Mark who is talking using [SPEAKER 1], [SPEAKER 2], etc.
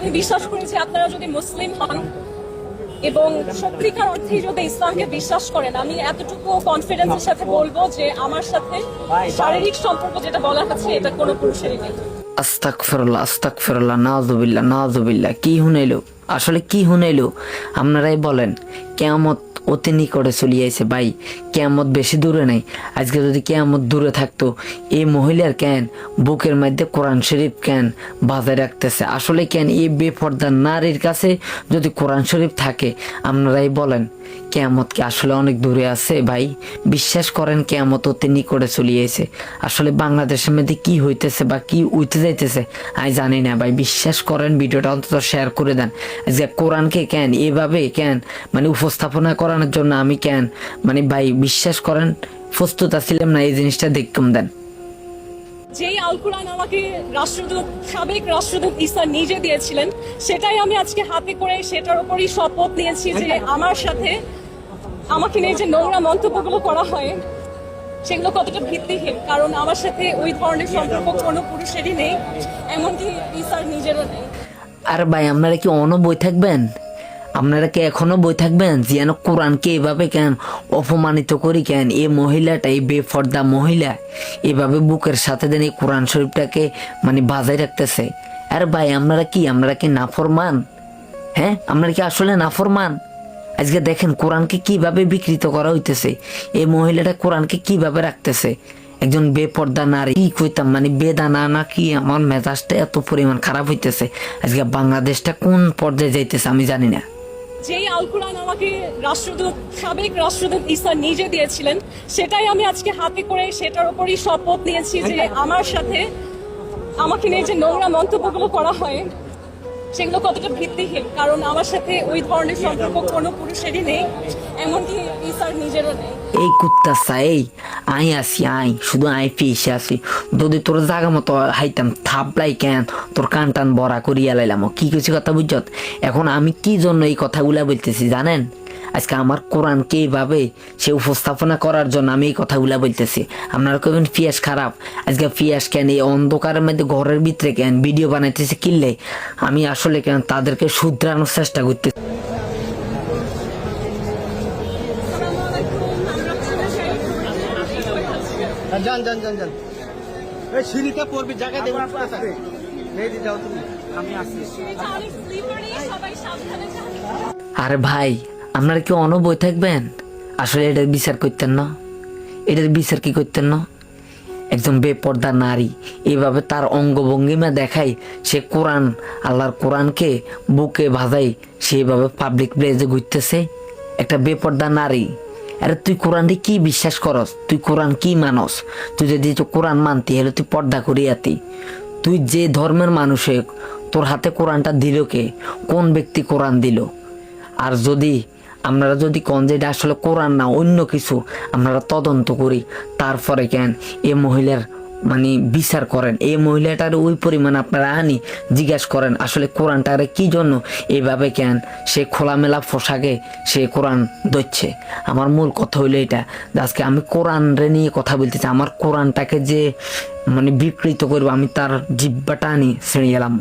[SPEAKER 1] আমি বিশ্বাস করি যে আপনারা যদি মুসলিম হন এবং সত্যিকার অর্থে যদি ইসলামকে বিশ্বাস করেন, আমি এতটুকু কনফিডেন্সের সাথে বলবো যে আমার সাথে শারীরিক সম্পর্ক যেটা বলা হচ্ছে এটা কোনো পুরুষেরই নেই।
[SPEAKER 2] আস্তাগফিরুল্লাহ আস্তাগফিরুল্লাহ, নাউযুবিল্লাহ নাউযুবিল্লাহ। কি হুনাইলো, আসলে কি হুনাইলো আপনারাই বলেন। কিয়ামত অতি নিকটে চলিয়াছে ভাই, কিয়ামত বেশি দূরে নাই। আজকে যদি কিয়ামত দূরে থাকতো, এই মহিলার কেন বুকের মধ্যে কোরআন শরীফ কেন বাজায় রাখতেছে? আসলে কেন এই বেপর্দা নারীর কাছে যদি কোরআন শরীফ থাকে, আপনারাই বলেন কিয়ামত কি আসলে অনেক দূরে আছে? ভাই বিশ্বাস করেন কিয়ামত অতি নিকটে চলিয়েছে। আসলে বাংলাদেশের মধ্যে কি হইতেছে বা কি উঠতে যাইতেছে আমি জানি না ভাই। বিশ্বাস করেন, ভিডিওটা অন্তত শেয়ার করে দেন। যে কোরআনকে কেন এভাবে কেন মানে উপস্থাপনা করানোর জন্য আমি কেন মানে ভাই বিশ্বাস করেন প্রস্তুত ছিলাম না এই জিনিসটা দেখতাম দেন।
[SPEAKER 1] যেই আল কোরআন আমাকে রাষ্ট্রদূত, সাবেক রাষ্ট্রদূত ঈসা নিজে দিয়েছিলেন, সেটাই আমি আজকে হাতে করে সেটার উপরই শপথ নিয়েছি যে আমার সাথে আমাকে নিয়ে যে নোংরা মন্তব্যগুলো করা হয় সেগুলো কতটা ভিত্তিহীন, কারণ আমার সাথে ওই ধরনের সম্পর্ক কোনো পুরুষেরই নেই, এমনকি ঈসার নিজেরও নেই।
[SPEAKER 2] আর ভাই আপনারা কি বই থাকবেন? আপনারা কি এখনো বই থাকবেন যেন কোরআনকে এভাবে কেন অপমানিত করি? কেন এই মহিলাটা, এই বেফর্দা মহিলা এভাবে বুকের সাথে দেন এই কোরআন শরীফটাকে মানে বাজায় রাখতেছে? আর ভাই আপনারা কি নাফরমান? হ্যাঁ, আপনারা কি আসলে নাফরমান? আজকে দেখেন কোরআনকে কিভাবে বিকৃত করা হইতেছে, এই মহিলাটা কোরআনকে কিভাবে রাখতেছে। একজন বেপর্দা নারী, কি কইতাম মানে বেদানা নাকি, আমার মেজাজটা এত পরিমাণ খারাপ হইতেছে। আজকে বাংলাদেশটা কোন পর্যায়ে যাইতেছে আমি জানি না।
[SPEAKER 1] যেই আল কোরআন আমাকে রাষ্ট্রদূত, সাবেক রাষ্ট্রদূত ঈসা নিজে দিয়েছিলেন, সেটাই আমি আজকে হাতে করে সেটার উপরই শপথ নিয়েছি যে আমার সাথে আমাকে নিয়ে যে নোংরা মন্তব্যগুলো করা হয় সেগুলো কতটা ভিত্তিহীন, কারণ আমার সাথে ওই ধরনের সম্পর্ক কোনো পুরুষেরই নেই, এমনকি ঈসার নিজেরও নেই।
[SPEAKER 2] এই কুত্তা চাই আই আসি, শুধু পেয়েছে আসি। যদি তোর জায়গা মতো হাইতাম থাপলাই কেন তোর কান টান বড়া করিয়া লাইলাম। কি কিছু কথা বুঝছত? এখন আমি কি জন্য এই কথাগুলা বলতেছি জানেন? আজকে আমার কোরআনকে এইভাবে সে উপস্থাপনা করার জন্য আমি এই কথাগুলা বলতেছি। আপনারা কবেন পিয়াস খারাপ। আজকে পিয়াস কেন এই অন্ধকারের মধ্যে ঘরের ভিতরে কেন ভিডিও বানাইতেছে কিনলে আমি আসলে কেন তাদেরকে শুধরানোর চেষ্টা করতেছি।
[SPEAKER 3] যান যান যান যান, এই সিঁড়িতে পড়বি, জায়গা দেবো। মেহেদি যাও তুমি, আমি আসছি।
[SPEAKER 2] আরে ভাই আপনারা কি বই থাকবেন? আসলে এটার বিচার করতেন না? এটার বিচার কি করতেন না? একজন বেপর্দা নারী এভাবে তার অঙ্গভঙ্গিমা দেখাই, সে কোরআন, আল্লাহর কোরআনকে বুকে ভাজাই, সেভাবে পাবলিক প্লেসে ঘুরতেছে। একটা বেপর্দা নারী। আরে তুই কোরআনটি কি বিশ্বাস করস? তুই কোরআন কি মানস? তুই যদি কোরআন মানতি হলে তুই পর্দা করিয়াতি। তুই যে ধর্মের মানুষে তোর হাতে কোরআনটা দিল কে? কোন ব্যক্তি কোরআন দিল? আর যদি আপনারা যদি কোন যেটা আসলে কোরআন না অন্য কিছু, আপনারা তদন্ত করি, তারপরে কেন এই মহিলার মানে বিচার করেন। এই মহিলাটার ওই পরিমাণ আপনারা আনি জিজ্ঞাসা করেন আসলে কোরআনটারে কি জন্য এইভাবে কেন সে খোলামেলা পোশাকে সে কোরআন ধরছে। আমার মূল কথা হইলো এটা, আজকে আমি কোরআন রে নিয়ে কথা বলতেছি। আমার কোরআনটাকে যে মানে বিকৃত করবো, আমি তার জিব্বাটা আনি ছিঁড়ে গেলাম।